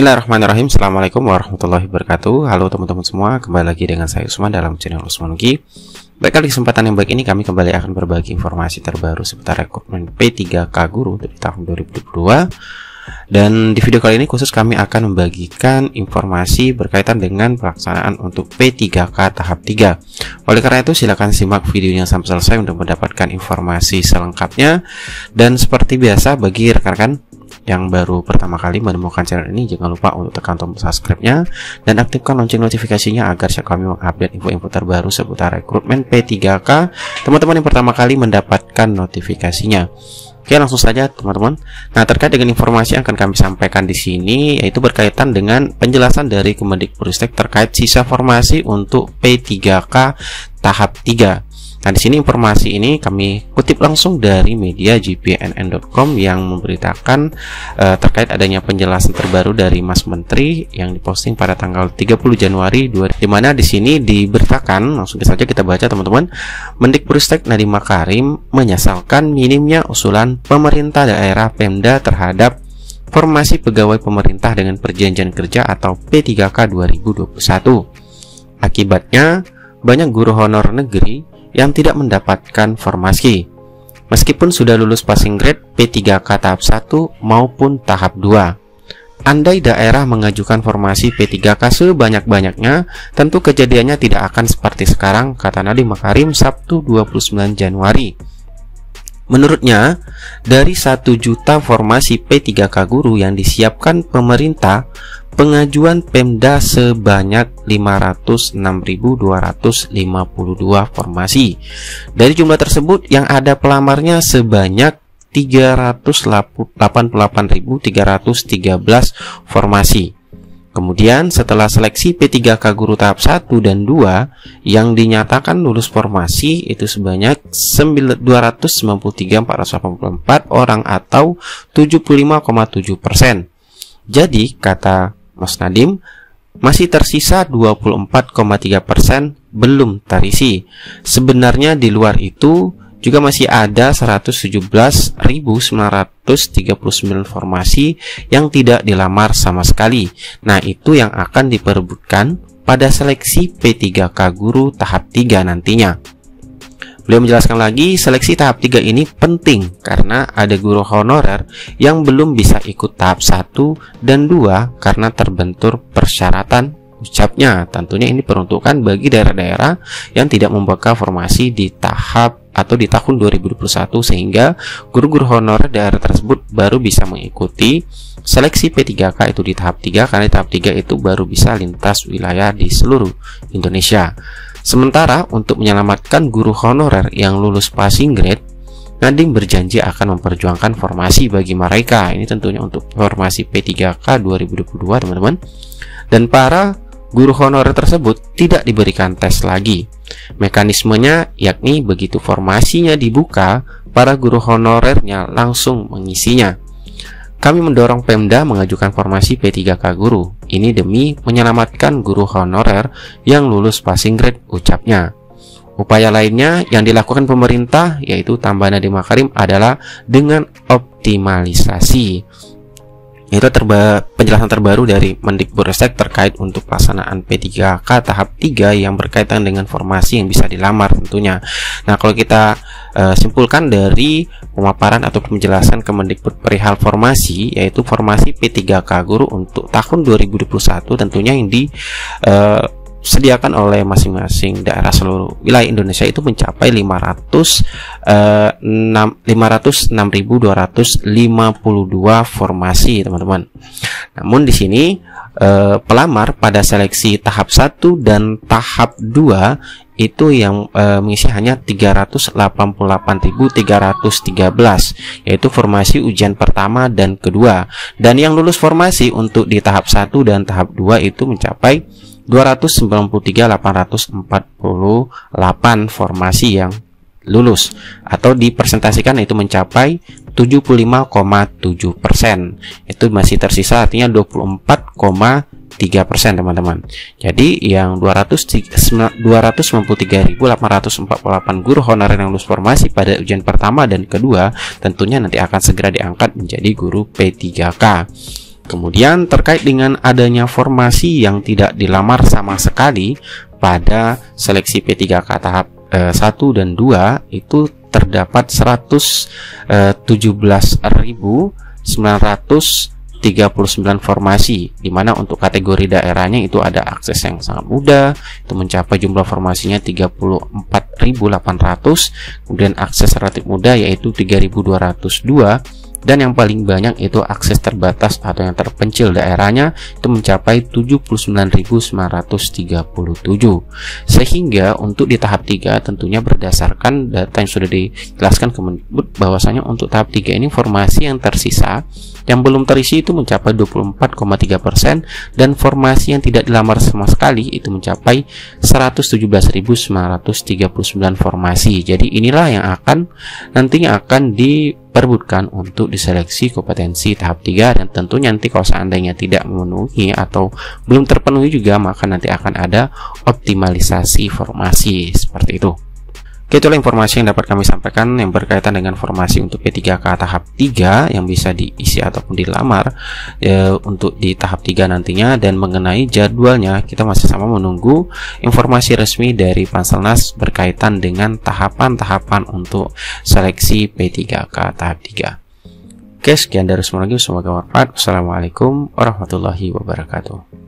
Bismillahirrahmanirrahim. Assalamualaikum warahmatullahi wabarakatuh. Halo teman-teman semua, kembali lagi dengan saya Usman dalam channel Usman Ugi. Baik, kali kesempatan yang baik ini kami kembali akan berbagi informasi terbaru seputar rekrutmen P3K Guru di tahun 2022. Dan di video kali ini khusus kami akan membagikan informasi berkaitan dengan pelaksanaan untuk P3K tahap 3. Oleh karena itu silakan simak videonya sampai selesai untuk mendapatkan informasi selengkapnya. Dan seperti biasa bagi rekan-rekan yang baru pertama kali menemukan channel ini, jangan lupa untuk tekan tombol subscribe-nya dan aktifkan lonceng notifikasinya agar kami mengupdate info-info terbaru seputar rekrutmen P3K teman-teman yang pertama kali mendapatkan notifikasinya. Oke, langsung saja teman-teman. Nah, terkait dengan informasi yang akan kami sampaikan di sini yaitu berkaitan dengan penjelasan dari Kemendikbudristek terkait sisa formasi untuk P3K tahap 3. Nah, di sini informasi ini kami kutip langsung dari media jpnn.com yang memberitakan terkait adanya penjelasan terbaru dari Mas Menteri yang diposting pada tanggal 30 Januari 2020, di mana di sini diberitakan, langsung saja kita baca teman-teman. Mendikbudristek Nadiem Makarim menyesalkan minimnya usulan pemerintah daerah Pemda terhadap formasi pegawai pemerintah dengan perjanjian kerja atau P3K 2021. Akibatnya, banyak guru honor negeri yang tidak mendapatkan formasi meskipun sudah lulus passing grade P3K tahap 1 maupun tahap 2. Andai daerah mengajukan formasi P3K sebanyak-banyaknya, tentu kejadiannya tidak akan seperti sekarang, kata Nadiem Makarim Sabtu 29 Januari. Menurutnya, dari 1 juta formasi P3K guru yang disiapkan pemerintah, pengajuan Pemda sebanyak 506.252 formasi. Dari jumlah tersebut yang ada pelamarnya sebanyak 388.313 formasi. Kemudian setelah seleksi P3K guru tahap 1 dan 2 yang dinyatakan lulus formasi itu sebanyak 293.484 orang atau 75,7%. Jadi kata Mas Nadiem, masih tersisa 24,3% belum terisi. Sebenarnya di luar itu juga masih ada 117.939 formasi yang tidak dilamar sama sekali. Nah, itu yang akan diperebutkan pada seleksi P3K guru tahap 3 nantinya. Beliau menjelaskan lagi, seleksi tahap 3 ini penting karena ada guru honorer yang belum bisa ikut tahap 1 dan 2 karena terbentur persyaratan, ucapnya. Tentunya ini peruntukan bagi daerah-daerah yang tidak membuka formasi di tahap atau di tahun 2021 sehingga guru-guru honorer daerah tersebut baru bisa mengikuti seleksi P3K itu di tahap 3 karena di tahap 3 itu baru bisa lintas wilayah di seluruh Indonesia. Sementara untuk menyelamatkan guru honorer yang lulus passing grade, Nadiem berjanji akan memperjuangkan formasi bagi mereka. Ini tentunya untuk formasi P3K 2022 teman-teman. Dan para guru honorer tersebut tidak diberikan tes lagi. Mekanismenya yakni begitu formasinya dibuka, para guru honorernya langsung mengisinya. Kami mendorong Pemda mengajukan formasi P3K guru. Ini demi menyelamatkan guru honorer yang lulus passing grade, ucapnya. Upaya lainnya yang dilakukan pemerintah yaitu tambah Nadiem Makarim adalah dengan optimalisasi. Itu penjelasan terbaru dari Mendikbudristek terkait untuk pelaksanaan P3K tahap 3 yang berkaitan dengan formasi yang bisa dilamar tentunya. Nah, kalau kita simpulkan dari pemaparan atau penjelasan Kemendikbud perihal formasi, yaitu formasi P3K guru untuk tahun 2021 tentunya yang disediakan oleh masing-masing daerah seluruh wilayah Indonesia itu mencapai 506.252 formasi teman-teman. Namun di sini pelamar pada seleksi tahap 1 dan tahap 2 itu yang mengisi hanya 388.313, yaitu formasi ujian pertama dan kedua. Dan yang lulus formasi untuk di tahap 1 dan tahap 2 itu mencapai 293.848 formasi yang lulus atau dipresentasikan itu mencapai 75,7%. Itu masih tersisa artinya 24,3% teman-teman. Jadi yang 293.848 guru honorer yang lulus formasi pada ujian pertama dan kedua tentunya nanti akan segera diangkat menjadi guru P3K. Kemudian terkait dengan adanya formasi yang tidak dilamar sama sekali pada seleksi P3K tahap 1 dan 2 itu terdapat 117.939 formasi, di mana untuk kategori daerahnya itu ada akses yang sangat mudah, itu mencapai jumlah formasinya 34.800, kemudian akses relatif mudah yaitu 3.202, dan yang paling banyak itu akses terbatas atau yang terpencil daerahnya itu mencapai 79.937. Sehingga untuk di tahap 3 tentunya berdasarkan data yang sudah dijelaskan Kemendikbud bahwasanya untuk tahap 3 ini formasi yang tersisa yang belum terisi itu mencapai 24,3%, dan formasi yang tidak dilamar sama sekali itu mencapai 117.939 formasi. Jadi inilah yang nantinya akan diperbutkan untuk diseleksi kompetensi tahap 3, dan tentunya nanti kalau seandainya tidak memenuhi atau belum terpenuhi juga, maka nanti akan ada optimalisasi formasi seperti itu. Oke, itulah informasi yang dapat kami sampaikan yang berkaitan dengan formasi untuk P3K tahap 3 yang bisa diisi ataupun dilamar untuk di tahap 3 nantinya. Dan mengenai jadwalnya, kita masih sama menunggu informasi resmi dari Panselnas berkaitan dengan tahapan-tahapan untuk seleksi P3K tahap 3. Oke, sekian dari semua lagi, semoga bermanfaat. Wassalamualaikum warahmatullahi wabarakatuh.